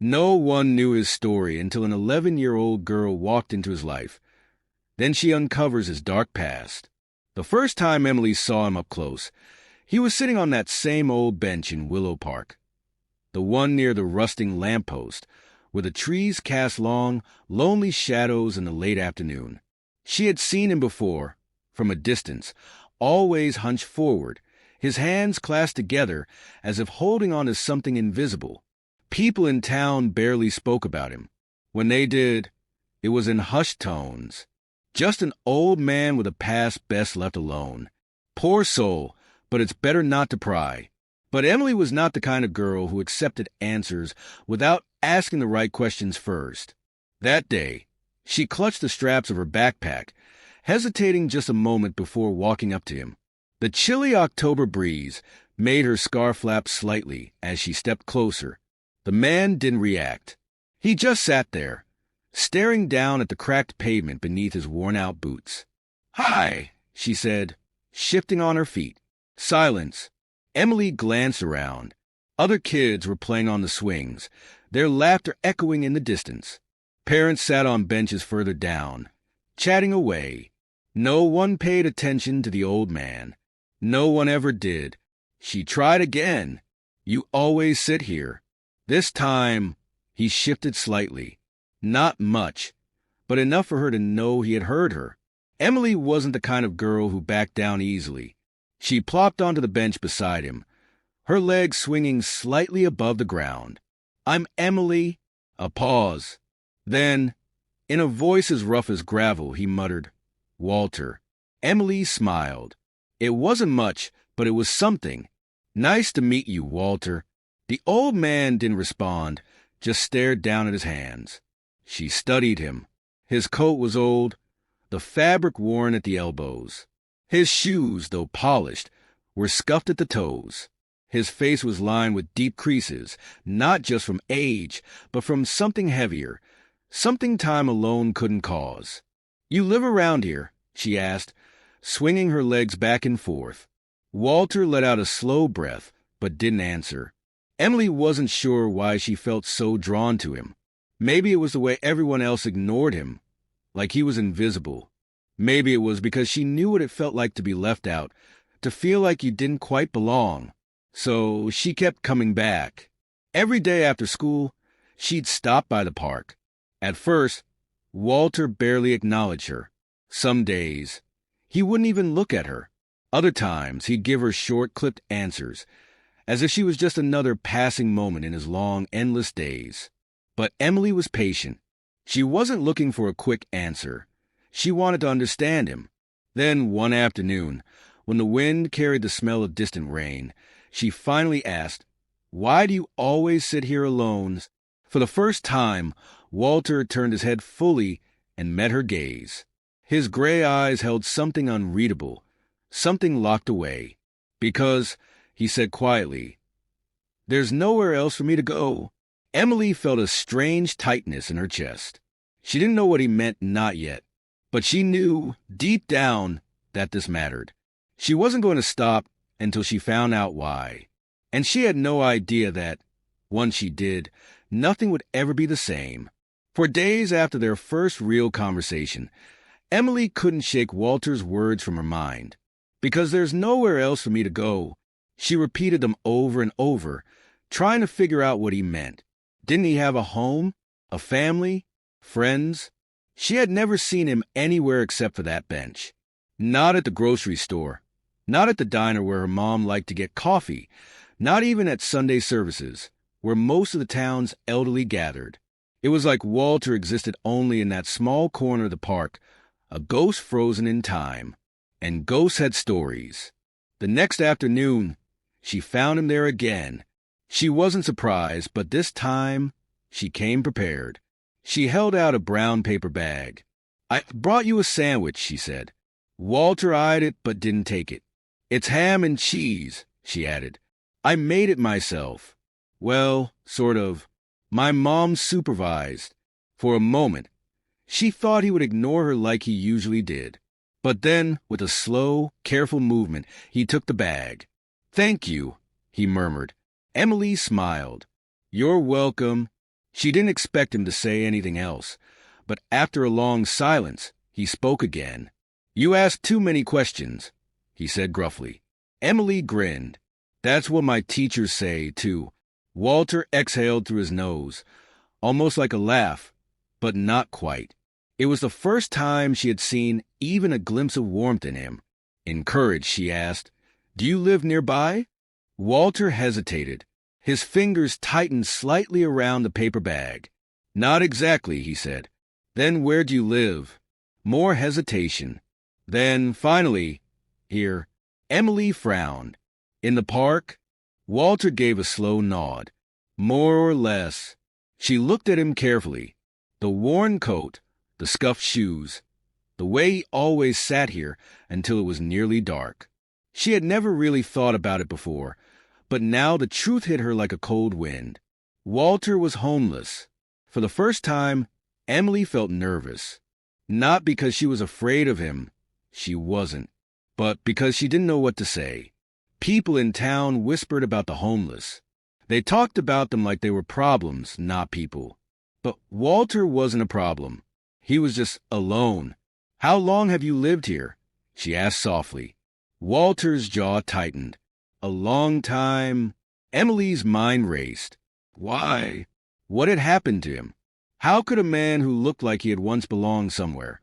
No one knew his story until an 11-year-old girl walked into his life. Then she uncovers his dark past. The first time Emily saw him up close, he was sitting on that same old bench in Willow Park, the one near the rusting lamppost, where the trees cast long, lonely shadows in the late afternoon. She had seen him before, from a distance, always hunched forward, his hands clasped together as if holding on to something invisible. People in town barely spoke about him. When they did, it was in hushed tones. Just an old man with a past best left alone. Poor soul, but it's better not to pry. But Emily was not the kind of girl who accepted answers without asking the right questions first. That day, she clutched the straps of her backpack, hesitating just a moment before walking up to him. The chilly October breeze made her scarf flap slightly as she stepped closer. The man didn't react. He just sat there, staring down at the cracked pavement beneath his worn-out boots. "Hi," she said, shifting on her feet. Silence. Emily glanced around. Other kids were playing on the swings, their laughter echoing in the distance. Parents sat on benches further down, chatting away. No one paid attention to the old man. No one ever did. She tried again. "You always sit here." This time, he shifted slightly. Not much, but enough for her to know he had heard her. Emily wasn't the kind of girl who backed down easily. She plopped onto the bench beside him, her legs swinging slightly above the ground. "I'm Emily." A pause. Then, in a voice as rough as gravel, he muttered, "Walter." Emily smiled. It wasn't much, but it was something. "Nice to meet you, Walter." The old man didn't respond, just stared down at his hands. She studied him. His coat was old, the fabric worn at the elbows. His shoes, though polished, were scuffed at the toes. His face was lined with deep creases, not just from age, but from something heavier, something time alone couldn't cause. "You live around here?" she asked, swinging her legs back and forth. Walter let out a slow breath, but didn't answer. Emily wasn't sure why she felt so drawn to him. Maybe it was the way everyone else ignored him, like he was invisible. Maybe it was because she knew what it felt like to be left out, to feel like you didn't quite belong. So she kept coming back. Every day after school, she'd stop by the park. At first, Walter barely acknowledged her. Some days, he wouldn't even look at her. Other times, he'd give her short, clipped answers, as if she was just another passing moment in his long, endless days. But Emily was patient. She wasn't looking for a quick answer. She wanted to understand him. Then, one afternoon, when the wind carried the smell of distant rain, she finally asked, "Why do you always sit here alone?" For the first time, Walter turned his head fully and met her gaze. His gray eyes held something unreadable, something locked away. "Because," he said quietly, "there's nowhere else for me to go." Emily felt a strange tightness in her chest. She didn't know what he meant, not yet. But she knew, deep down, that this mattered. She wasn't going to stop until she found out why. And she had no idea that, once she did, nothing would ever be the same. For days after their first real conversation, Emily couldn't shake Walter's words from her mind. "Because there's nowhere else for me to go." She repeated them over and over, trying to figure out what he meant. Didn't he have a home, a family, friends? She had never seen him anywhere except for that bench. Not at the grocery store, not at the diner where her mom liked to get coffee, not even at Sunday services, where most of the town's elderly gathered. It was like Walter existed only in that small corner of the park, a ghost frozen in time. And ghosts had stories. The next afternoon, she found him there again. She wasn't surprised, but this time she came prepared. She held out a brown paper bag. "I brought you a sandwich," she said. Walter eyed it but didn't take it. "It's ham and cheese," she added. "I made it myself." Well, sort of. My mom supervised. For a moment, she thought he would ignore her like he usually did. But then, with a slow, careful movement, he took the bag. "Thank you," he murmured. Emily smiled. "You're welcome." She didn't expect him to say anything else, but after a long silence, he spoke again. "You ask too many questions," he said gruffly. Emily grinned. "That's what my teachers say, too." Walter exhaled through his nose, almost like a laugh, but not quite. It was the first time she had seen even a glimpse of warmth in him. Encouraged, she asked, "Do you live nearby?" Walter hesitated. His fingers tightened slightly around the paper bag. "Not exactly," he said. "Then where do you live?" More hesitation. Then, finally, "Here." Emily frowned. "In the park?" Walter gave a slow nod. "More or less." She looked at him carefully. The worn coat, the scuffed shoes, the way he always sat here until it was nearly dark. She had never really thought about it before, but now the truth hit her like a cold wind. Walter was homeless. For the first time, Emily felt nervous. Not because she was afraid of him. She wasn't. But because she didn't know what to say. People in town whispered about the homeless. They talked about them like they were problems, not people. But Walter wasn't a problem. He was just alone. "How long have you lived here?" she asked softly. Walter's jaw tightened. "A long time." Emily's mind raced. Why? What had happened to him? How could a man who looked like he had once belonged somewhere,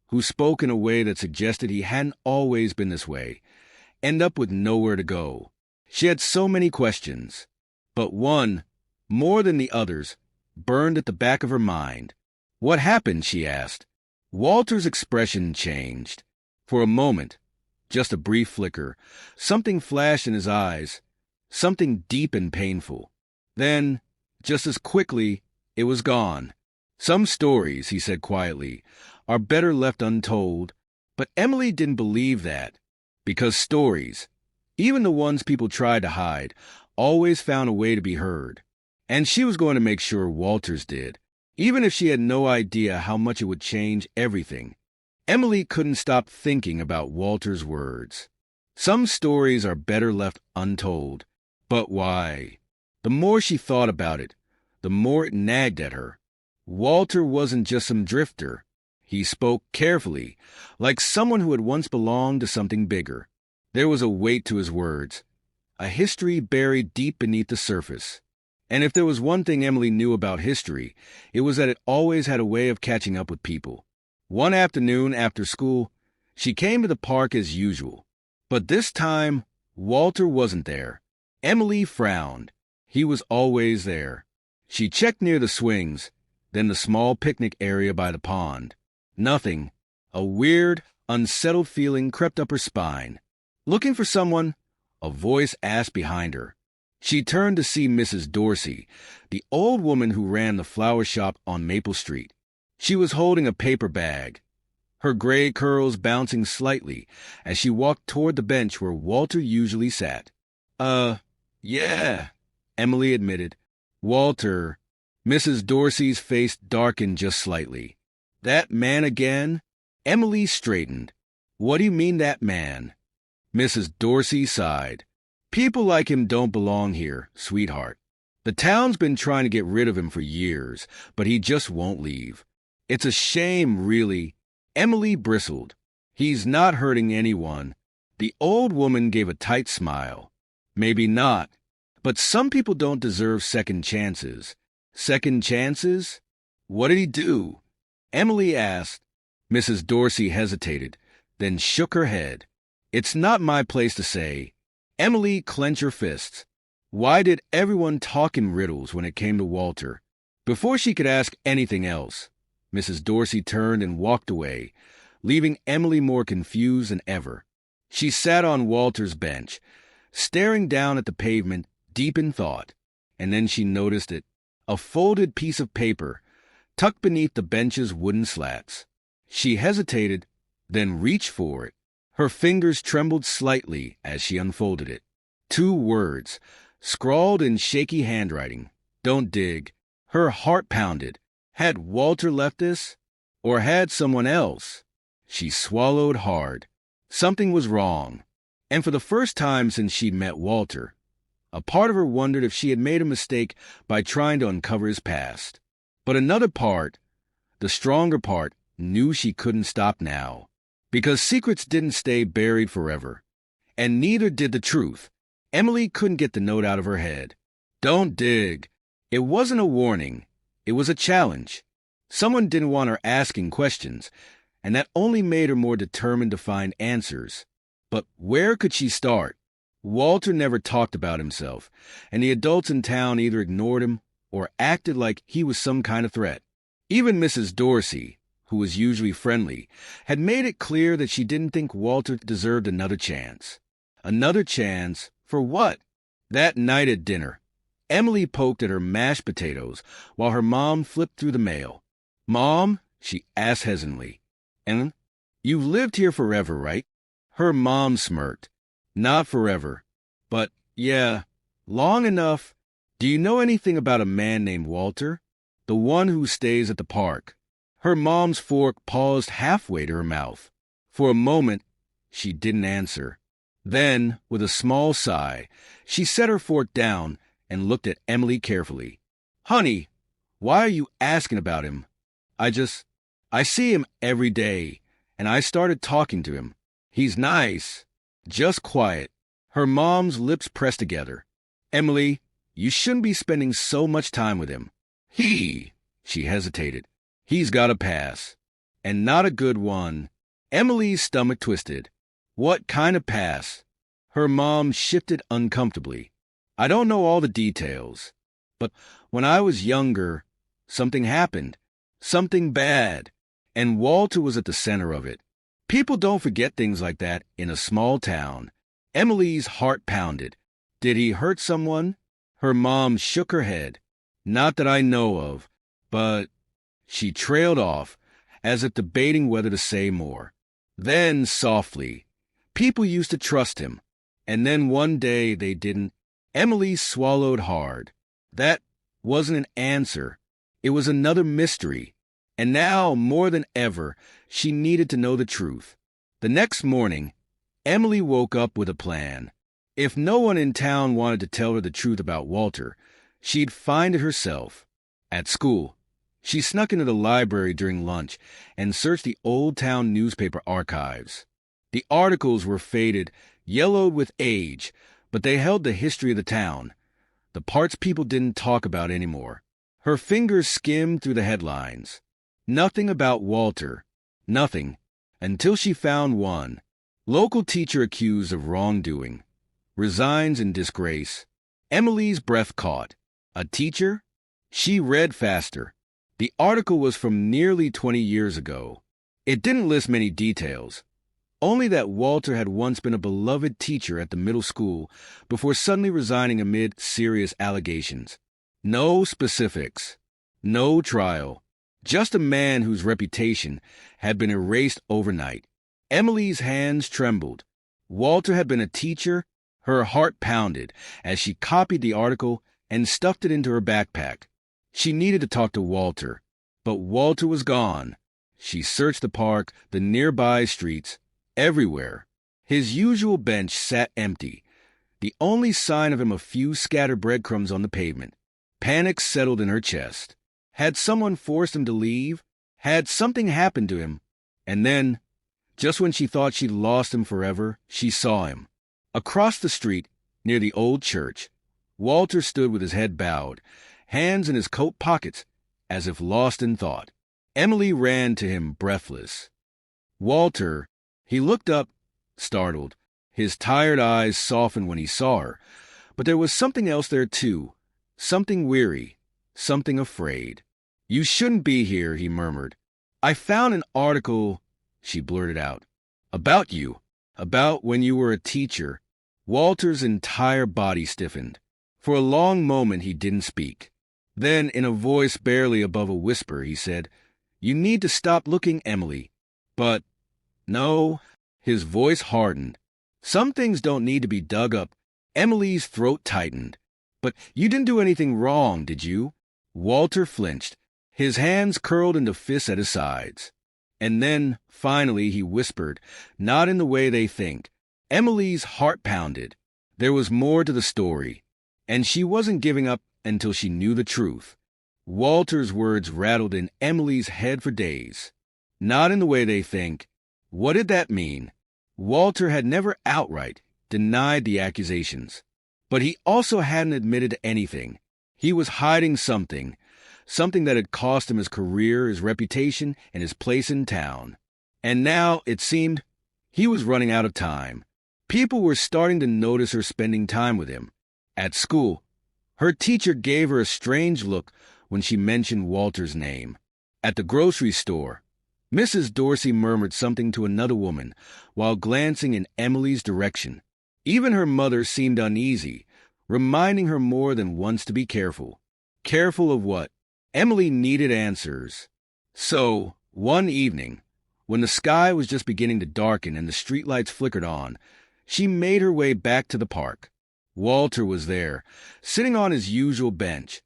who spoke in a way that suggested he hadn't always been this way, end up with nowhere to go? She had so many questions, but one, more than the others, burned at the back of her mind. "What happened?" she asked. Walter's expression changed. For a moment, just a brief flicker, something flashed in his eyes, something deep and painful. Then, just as quickly, it was gone. "Some stories," he said quietly, "are better left untold." But Emily didn't believe that, because stories, even the ones people tried to hide, always found a way to be heard. And she was going to make sure Walter's did, even if she had no idea how much it would change everything. Emily couldn't stop thinking about Walter's words. Some stories are better left untold. But why? The more she thought about it, the more it nagged at her. Walter wasn't just some drifter. He spoke carefully, like someone who had once belonged to something bigger. There was a weight to his words, a history buried deep beneath the surface. And if there was one thing Emily knew about history, it was that it always had a way of catching up with people. One afternoon after school, she came to the park as usual. But this time, Walter wasn't there. Emily frowned. He was always there. She checked near the swings, then the small picnic area by the pond. Nothing. A weird, unsettled feeling crept up her spine. "Looking for someone?" a voice asked behind her. She turned to see Mrs. Dorsey, the old woman who ran the flower shop on Maple Street. She was holding a paper bag, her gray curls bouncing slightly as she walked toward the bench where Walter usually sat. Yeah," Emily admitted. "Walter." Mrs. Dorsey's face darkened just slightly. "That man again?" Emily straightened. "What do you mean, that man?" Mrs. Dorsey sighed. "People like him don't belong here, sweetheart. The town's been trying to get rid of him for years, but he just won't leave. It's a shame, really." Emily bristled. "He's not hurting anyone." The old woman gave a tight smile. "Maybe not, but some people don't deserve second chances." "Second chances? What did he do?" Emily asked. Mrs. Dorsey hesitated, then shook her head. "It's not my place to say." Emily clenched her fists. Why did everyone talk in riddles when it came to Walter? Before she could ask anything else, Mrs. Dorsey turned and walked away, leaving Emily more confused than ever. She sat on Walter's bench, staring down at the pavement, deep in thought, and then she noticed it. A folded piece of paper, tucked beneath the bench's wooden slats. She hesitated, then reached for it. Her fingers trembled slightly as she unfolded it. 2 words, scrawled in shaky handwriting. "Don't dig." Her heart pounded. Had Walter left this? Or had someone else? She swallowed hard. Something was wrong. And for the first time since she'd met Walter, A part of her wondered if she had made a mistake by trying to uncover his past. But another part, the stronger part, knew she couldn't stop now. Because secrets didn't stay buried forever. And neither did the truth. Emily couldn't get the note out of her head. Don't dig. It wasn't a warning. It was a challenge. Someone didn't want her asking questions, and that only made her more determined to find answers. But where could she start? Walter never talked about himself, and the adults in town either ignored him or acted like he was some kind of threat. Even Mrs. Dorsey, who was usually friendly, had made it clear that she didn't think Walter deserved another chance. Another chance for what? That night at dinner, Emily poked at her mashed potatoes while her mom flipped through the mail. "Mom," she asked hesitantly, "and you've lived here forever, right?" Her mom smirked. "Not forever, but, yeah, long enough. Do you know anything about a man named Walter? The one who stays at the park?" Her mom's fork paused halfway to her mouth. For a moment, she didn't answer. Then, with a small sigh, she set her fork down and looked at Emily carefully. "Honey, why are you asking about him? I see him every day, and I started talking to him. He's nice, just quiet." Her mom's lips pressed together. "Emily, you shouldn't be spending so much time with him. She hesitated. "He's got a past, and not a good one." Emily's stomach twisted. What kind of past? Her mom shifted uncomfortably. "I don't know all the details, but when I was younger, something happened. Something bad. And Walter was at the center of it. People don't forget things like that in a small town." Emily's heart pounded. "Did he hurt someone?" Her mom shook her head. "Not that I know of, but—" She trailed off, as if debating whether to say more. Then, softly, "People used to trust him, and then one day they didn't." Emily swallowed hard. That wasn't an answer. It was another mystery. And now, more than ever, she needed to know the truth. The next morning, Emily woke up with a plan. If no one in town wanted to tell her the truth about Walter, she'd find it herself. At school, she snuck into the library during lunch and searched the old town newspaper archives. The articles were faded, yellowed with age, but they held the history of the town, the parts people didn't talk about anymore. Her fingers skimmed through the headlines. Nothing about Walter. Nothing. Until she found one. Local teacher accused of wrongdoing. Resigns in disgrace. Emily's breath caught. A teacher? She read faster. The article was from nearly 20 years ago. It didn't list many details. Only that Walter had once been a beloved teacher at the middle school before suddenly resigning amid serious allegations. No specifics. No trial. Just a man whose reputation had been erased overnight. Emily's hands trembled. Walter had been a teacher. Her heart pounded as she copied the article and stuffed it into her backpack. She needed to talk to Walter, but Walter was gone. She searched the park, the nearby streets, everywhere. His usual bench sat empty, the only sign of him a few scattered breadcrumbs on the pavement. Panic settled in her chest. Had someone forced him to leave? Had something happened to him? And then, just when she thought she'd lost him forever, she saw him. Across the street, near the old church, Walter stood with his head bowed, hands in his coat pockets, as if lost in thought. Emily ran to him, breathless. "Walter," he looked up, startled. His tired eyes softened when he saw her, but there was something else there too, something weary, something afraid. "You shouldn't be here," he murmured. "I found an article," she blurted out, "about you, about when you were a teacher." Walter's entire body stiffened. For a long moment he didn't speak. Then, in a voice barely above a whisper, he said, "You need to stop looking, Emily." "But, no." His voice hardened. "Some things don't need to be dug up." Emily's throat tightened. "But you didn't do anything wrong, did you?" Walter flinched. His hands curled into fists at his sides. And then, finally, he whispered, not in the way they think. Emily's heart pounded. There was more to the story. And she wasn't giving up until she knew the truth. Walter's words rattled in Emily's head for days. Not in the way they think. What did that mean? Walter had never outright denied the accusations. But he also hadn't admitted to anything. He was hiding something that had cost him his career, his reputation, and his place in town. And now, it seemed, he was running out of time. People were starting to notice her spending time with him. At school, her teacher gave her a strange look when she mentioned Walter's name. At the grocery store, Mrs. Dorsey murmured something to another woman while glancing in Emily's direction. Even her mother seemed uneasy, reminding her more than once to be careful. Careful of what? Emily needed answers. So, one evening, when the sky was just beginning to darken and the streetlights flickered on, she made her way back to the park. Walter was there, sitting on his usual bench,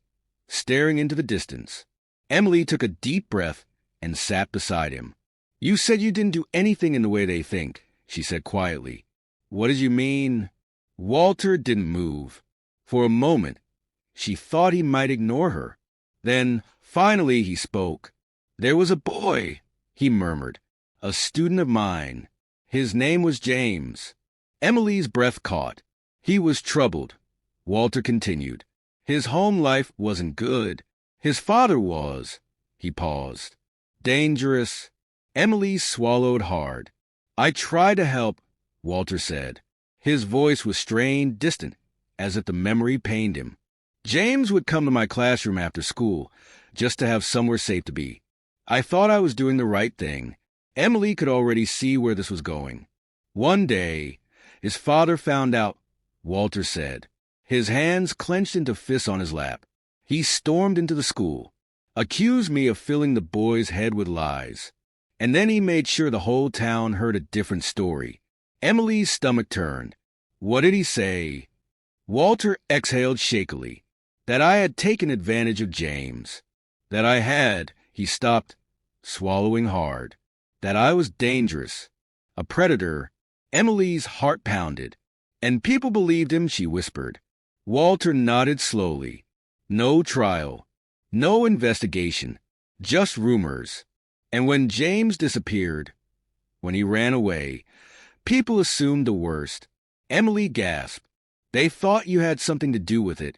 staring into the distance. Emily took a deep breath and sat beside him. "You said you didn't do anything in the way they think," she said quietly. "What did you mean?" Walter didn't move. For a moment, she thought he might ignore her. Then, finally, he spoke. "There was a boy," he murmured, "a student of mine. His name was James." Emily's breath caught. He was troubled. Walter continued. "His home life wasn't good. His father was." He paused. "Dangerous." Emily swallowed hard. "I tried to help," Walter said. His voice was strained, distant, as if the memory pained him. "James would come to my classroom after school, just to have somewhere safe to be. I thought I was doing the right thing." Emily could already see where this was going. "One day, his father found out," Walter said. His hands clenched into fists on his lap. "He stormed into the school, accused me of filling the boy's head with lies. And then he made sure the whole town heard a different story." Emily's stomach turned. "What did he say?" Walter exhaled shakily. "That I had taken advantage of James. That I had," he stopped, swallowing hard. "That I was dangerous. A predator." Emily's heart pounded. "And people believed him," she whispered. Walter nodded slowly. "No trial. No investigation. Just rumors. And when James disappeared, when he ran away, people assumed the worst." Emily gasped. "They thought you had something to do with it."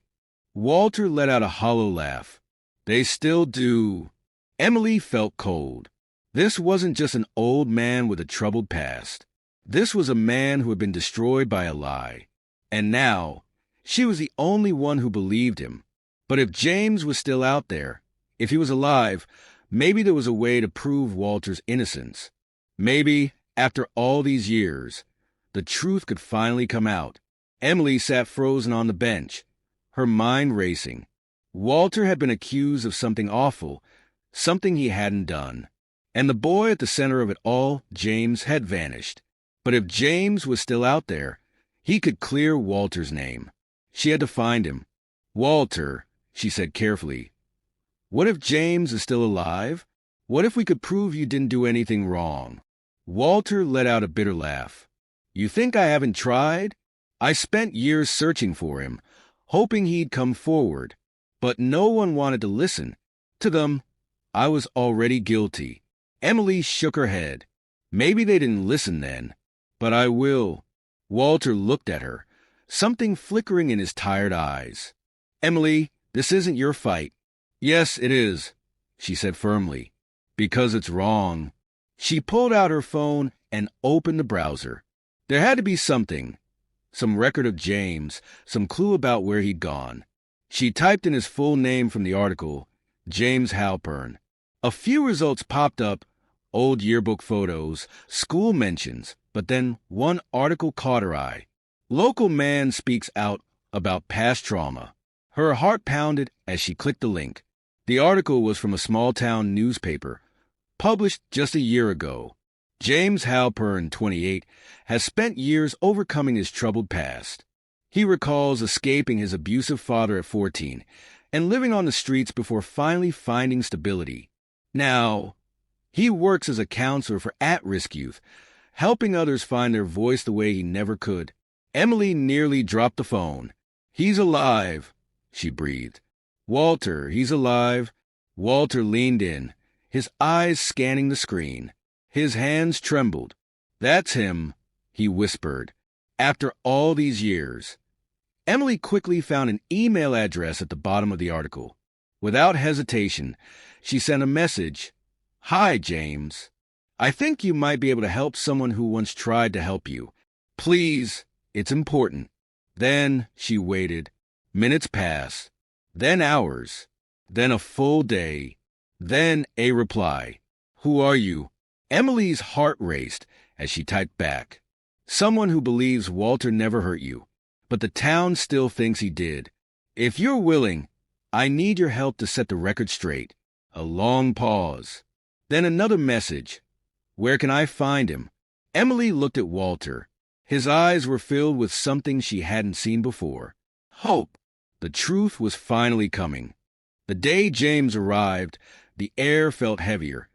Walter let out a hollow laugh. "They still do." Emily felt cold. This wasn't just an old man with a troubled past. This was a man who had been destroyed by a lie. And now, she was the only one who believed him. But if James was still out there, if he was alive, maybe there was a way to prove Walter's innocence. Maybe, after all these years, the truth could finally come out. Emily sat frozen on the bench, her mind racing. Walter had been accused of something awful, something he hadn't done. And the boy at the center of it all, James, had vanished. But if James was still out there, he could clear Walter's name. She had to find him. "Walter," she said carefully, "what if James is still alive? What if we could prove you didn't do anything wrong?" Walter let out a bitter laugh. "You think I haven't tried? I spent years searching for him, hoping he'd come forward. But no one wanted to listen. To them, I was already guilty." Emily shook her head. "Maybe they didn't listen then. But I will." Walter looked at her, something flickering in his tired eyes. "Emily, this isn't your fight." "Yes, it is," she said firmly. "Because it's wrong." She pulled out her phone and opened the browser. There had to be something. Some record of James, some clue about where he'd gone. She typed in his full name from the article, James Halpern. A few results popped up, old yearbook photos, school mentions, but then one article caught her eye. Local man speaks out about past trauma. Her heart pounded as she clicked the link. The article was from a small-town newspaper, published just a year ago. James Halpern, 28, has spent years overcoming his troubled past. He recalls escaping his abusive father at 14 and living on the streets before finally finding stability. Now, he works as a counselor for at-risk youth, helping others find their voice the way he never could. Emily nearly dropped the phone. "He's alive," she breathed. "Walter, he's alive." Walter leaned in, his eyes scanning the screen. His hands trembled. "That's him," he whispered. "After all these years." Emily quickly found an email address at the bottom of the article. Without hesitation, she sent a message. "Hi, James. I think you might be able to help someone who once tried to help you. Please, it's important." Then she waited. Minutes passed, then hours, then a full day, then a reply. "Who are you?" Emily's heart raced as she typed back. "Someone who believes Walter never hurt you, but the town still thinks he did. If you're willing, I need your help to set the record straight." A long pause. Then another message. "Where can I find him?" Emily looked at Walter. His eyes were filled with something she hadn't seen before. Hope. The truth was finally coming. The day James arrived, the air felt heavier,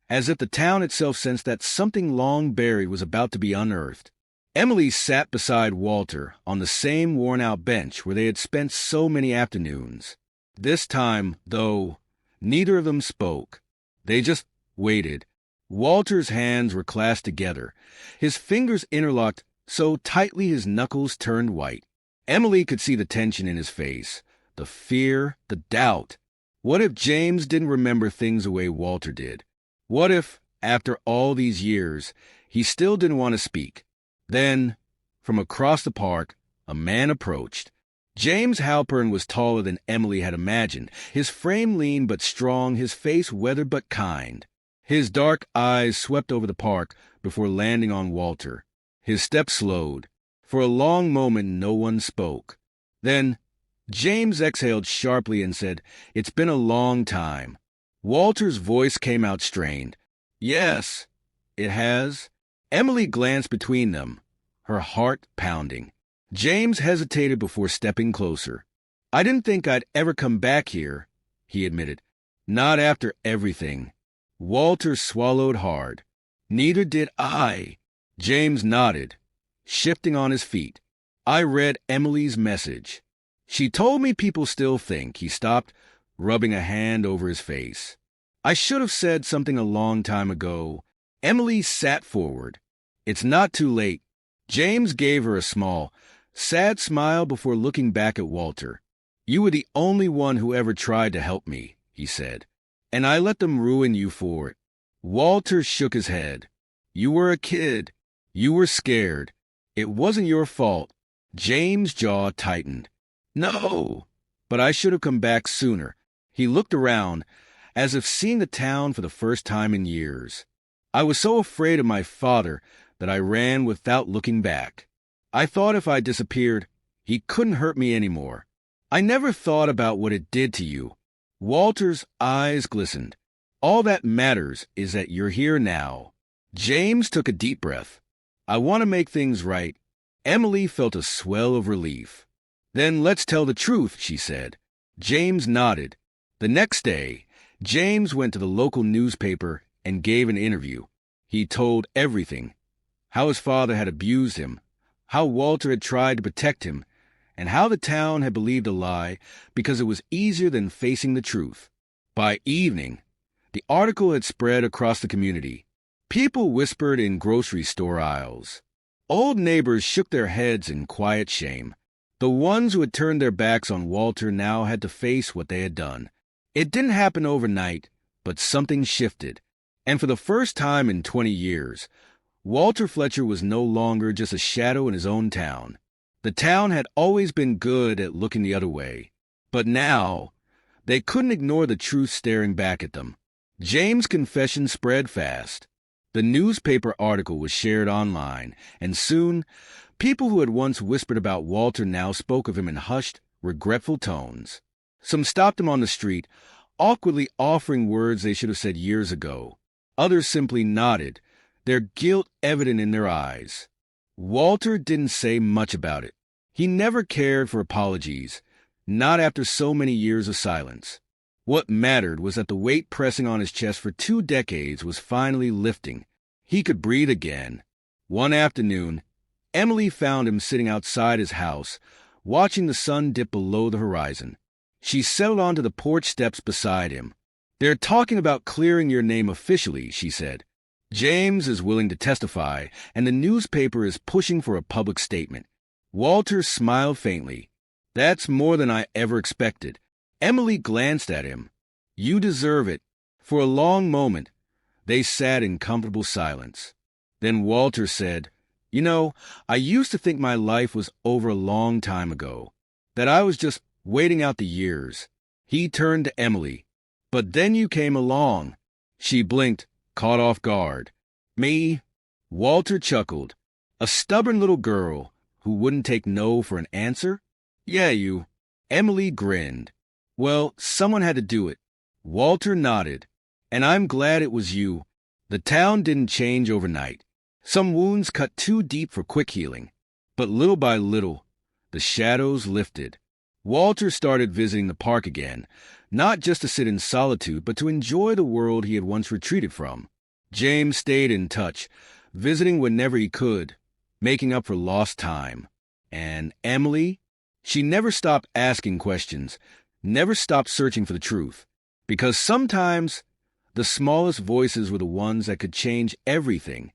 as if the town itself sensed that something long buried was about to be unearthed. Emily sat beside Walter on the same worn-out bench where they had spent so many afternoons. This time, though, neither of them spoke. They just waited. Walter's hands were clasped together, his fingers interlocked so tightly his knuckles turned white. Emily could see the tension in his face, the fear, the doubt. What if James didn't remember things the way Walter did? What if, after all these years, he still didn't want to speak? Then, from across the park, a man approached. James Halpern was taller than Emily had imagined, his frame lean but strong, his face weathered but kind. His dark eyes swept over the park before landing on Walter. His step slowed. For a long moment, no one spoke. Then, James exhaled sharply and said, "It's been a long time." Walter's voice came out strained. "Yes, it has." Emily glanced between them, her heart pounding. James hesitated before stepping closer. "I didn't think I'd ever come back here," he admitted. "Not after everything." Walter swallowed hard. "Neither did I." James nodded, shifting on his feet. "I read Emily's message. She told me people still think." He stopped, rubbing a hand over his face. "I should have said something a long time ago." Emily sat forward. "It's not too late." James gave her a small, sad smile before looking back at Walter. "You were the only one who ever tried to help me," he said, "and I let them ruin you for it." Walter shook his head. "You were a kid. You were scared. It wasn't your fault." James' jaw tightened. "No, but I should have come back sooner." He looked around, as if seeing the town for the first time in years. "I was so afraid of my father that I ran without looking back. I thought if I disappeared, he couldn't hurt me anymore. I never thought about what it did to you." Walter's eyes glistened. "All that matters is that you're here now." James took a deep breath. "I want to make things right." Emily felt a swell of relief. "Then let's tell the truth," she said. James nodded. The next day, James went to the local newspaper and gave an interview. He told everything: how his father had abused him, how Walter had tried to protect him, and how the town had believed a lie because it was easier than facing the truth. By evening, the article had spread across the community. People whispered in grocery store aisles. Old neighbors shook their heads in quiet shame. The ones who had turned their backs on Walter now had to face what they had done. It didn't happen overnight, but something shifted. And for the first time in 20 years, Walter Fletcher was no longer just a shadow in his own town. The town had always been good at looking the other way. But now, they couldn't ignore the truth staring back at them. James' confession spread fast. The newspaper article was shared online, and soon, people who had once whispered about Walter now spoke of him in hushed, regretful tones. Some stopped him on the street, awkwardly offering words they should have said years ago. Others simply nodded, their guilt evident in their eyes. Walter didn't say much about it. He never cared for apologies, not after so many years of silence. What mattered was that the weight pressing on his chest for 2 decades was finally lifting. He could breathe again. One afternoon, Emily found him sitting outside his house, watching the sun dip below the horizon. She settled onto the porch steps beside him. "They're talking about clearing your name officially," she said. "James is willing to testify, and the newspaper is pushing for a public statement." Walter smiled faintly. "That's more than I ever expected." Emily glanced at him. "You deserve it." For a long moment, they sat in comfortable silence. Then Walter said, "You know, I used to think my life was over a long time ago, that I was just waiting out the years." He turned to Emily. "But then you came along." She blinked, caught off guard. "Me?" Walter chuckled. "A stubborn little girl who wouldn't take no for an answer?" "Yeah, you." Emily grinned. "Well, someone had to do it." Walter nodded. "And I'm glad it was you." The town didn't change overnight. Some wounds cut too deep for quick healing. But little by little, the shadows lifted. Walter started visiting the park again, not just to sit in solitude, but to enjoy the world he had once retreated from. James stayed in touch, visiting whenever he could, making up for lost time. And Emily? She never stopped asking questions, never stopped searching for the truth. Because sometimes the smallest voices were the ones that could change everything.